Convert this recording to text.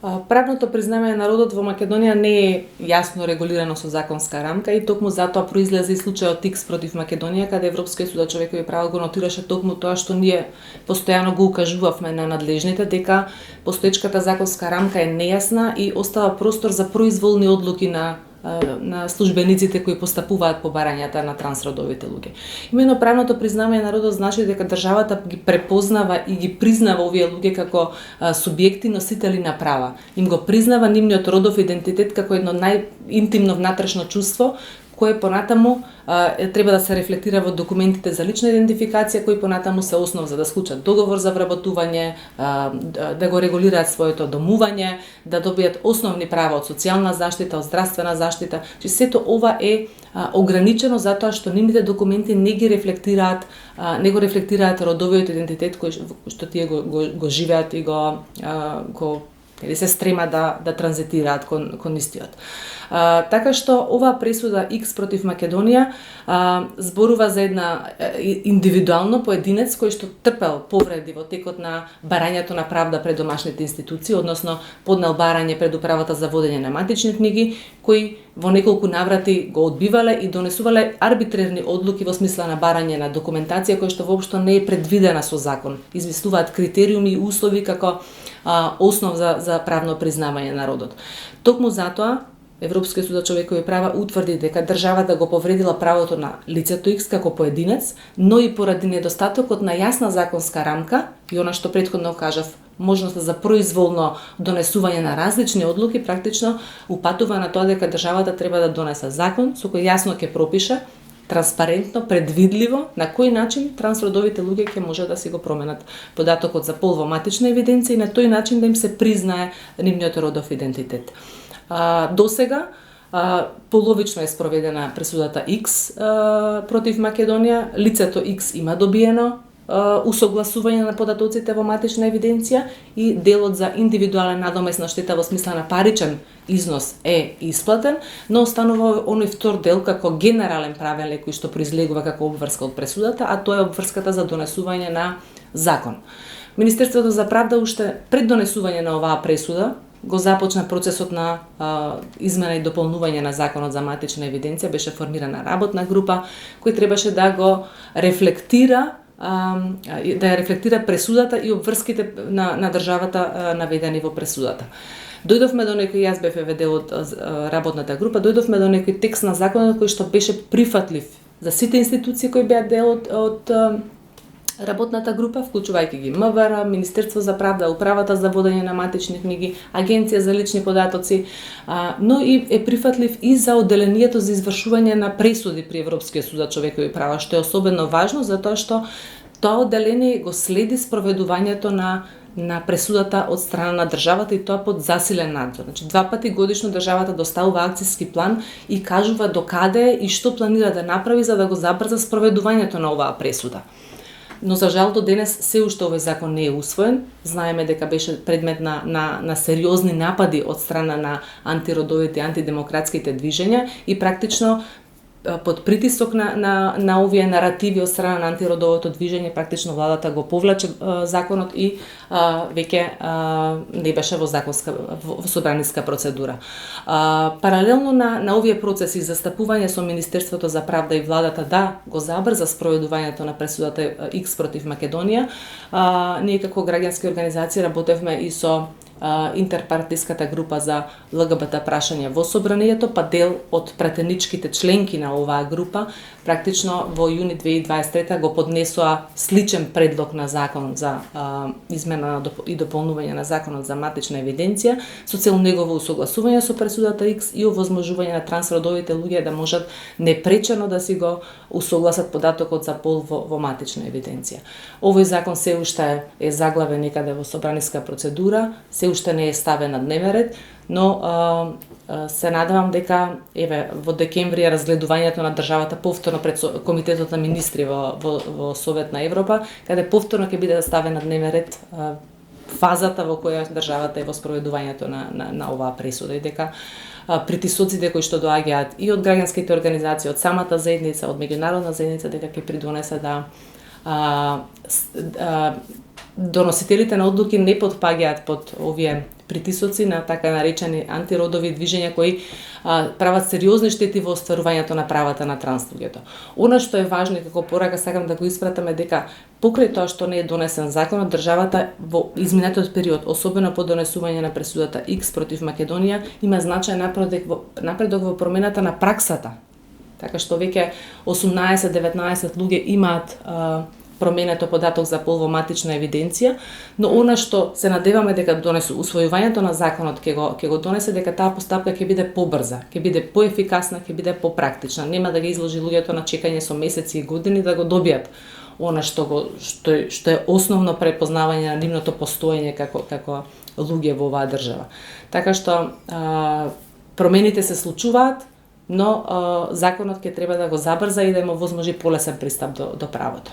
Правното признавање на родот во Македонија не е јасно регулирано со законска рамка и токму затоа произлезе и случајот Икс против Македонија, каде Европскиот суд за човекови права го нотираше токму тоа што ние постојано го укажувавме на надлежните, дека постоечката законска рамка е нејасна и остава простор за произволни одлуки на службениците кои постапуваат по барањата на трансродовите луѓе. Именно правното признавање на родот значи дека државата ги препознава и ги признава овие луѓе како субјекти носители на права. Им го признава нивниот родов идентитет како едно најинтимно внатрешно чувство кое понатаму треба да се рефлектира во документите за лична идентификација, кои понатаму се основ за да склучат договор за вработување, да го регулираат своето домување, да добијат основни права од социјална заштита, од здравствена заштита. Че сето ова е ограничено затоа што нивните документи не го рефлектираат родовиот идентитет кој што тие го живеат и или се стрема да транзитираат кон истиот. Така што оваа пресуда Икс против Македонија зборува за една индивидуално поединец кој што трпел повреди во текот на барањето на правда пред домашните институции, односно поднел барање пред управата за водење на матични книги, кои во неколку наврати го одбивале и донесувале арбитрерни одлуки во смисла на барање на документација која што воопшто не е предвидена со закон. Измислуваат критериуми и услови како основ за правно признавање на родот. Токму затоа Европскиот суд за човекови права утврди дека државата го повредила правото на лицето Икс како поединец, но и поради недостатокот на јасна законска рамка и она што претходно кажав, можноста за произволно донесување на различни одлуки, практично упатува на тоа дека државата треба да донесе закон со кој јасно ќе пропише транспарентно, предвидливо на кој начин трансродовите луѓе ќе може да си го променат податокот за пол во матична евиденција и на тој начин да им се признае нивниот родов идентитет. Досега половично е спроведена пресудата Икс против Македонија. Лицето Икс има добиено усогласување на податоците во матична евиденција и делот за индивидуален надомесна штета во смисла на паричен износ е исплатен, но останува оној втор дел како генерален правилник кој што произлегува како обврска од пресудата, а тоа е обврската за донесување на закон. Министерството за правда уште пред донесување на оваа пресуда го започна процесот на измена и дополнување на законот за матична евиденција, беше формирана работна група кој требаше да го рефлектира пресудата и обврските на државата наведени во пресудата. Дојдовме до некој, јас бев дел од работната група, дојдовме до некој текст на законот кој што беше прифатлив за сите институции кои беа дел од работната група, вклучувајќи ги МВР, Министерство за правда, Управата за водење на матични книги, Агенција за лични податоци, но и е прифатлив и за одделението за извршување на пресуди при Европскиот суд за човекови права, што е особено важно затоа што тоа одделение го следи спроведувањето на пресудата од страна на државата и тоа под засилен надзор. Значи, 2 пати годишно државата доставува акцијски план и кажува докаде и што планира да направи за да го забрза спроведувањето на оваа пресуда. Но за жал до денес се уште овој закон не е усвоен. Знаеме дека беше предмет на сериозни напади од страна на антиродовите и антидемократските движења и практично под притисок на овие наративи од страна на антиродовото движење, практично владата го повлече законот и веќе не беше во собраниска процедура. Паралелно на овие процеси застапување со Министерството за правда и владата да го забрза спроведувањето на пресудата Икс против Македонија, ние како граѓански организации работевме и со интерпартиската група за ЛГБТ прашања во собранието, па дел од пратеничките членки на оваа група практично во јуни 2023 го поднесоа сличен предлог на закон за измена и дополнување на законот за матична евиденција со цел негово усогласување со пресудата Икс и овозможување на трансродовите луѓе да можат непречено да си го усогласат податокот за пол во матична евиденција. Овој закон се уште е заглавен некаде во собраниска процедура, се уште не е ставен на дневен ред, но се надевам дека во декември е разгледувањето на државата повторно пред Комитетот на министри во Совет на Европа, каде повторно ќе биде ставен на дневен ред фазата во која државата е во спроведувањето на оваа пресуда и дека притисоците кои што доаѓаат и од граѓанските организации, од самата заедница, од меѓународна заедница, дека ќе придонесе да доносителите на одлуки не потпаѓаат под овие притисоци на така наречени антиродови движења кои прават сериозни штети во остварувањето на правата на транслуѓето. Она што е важно и како порака сакам да го испратам е дека покрај тоа што не е донесен законот, државата во изминатиот период, особено по донесување на пресудата X против Македонија, има значајен напредок во промената на праксата. Така што веќе 18-19 луѓе имаат променето податок за пол во матична евиденција, но она што се надеваме дека усвојувањето на законот ќе го донесе дека таа постапка ќе биде побрза, ќе биде поефикасна, ќе биде попрактична, нема да ги изложи луѓето на чекање со месеци и години да го добијат она што е основно препознавање на нивното постоење како луѓе во оваа држава. Така што промените се случуваат, но законот ќе треба да го забрза и да му возможи полесен пристап до правото.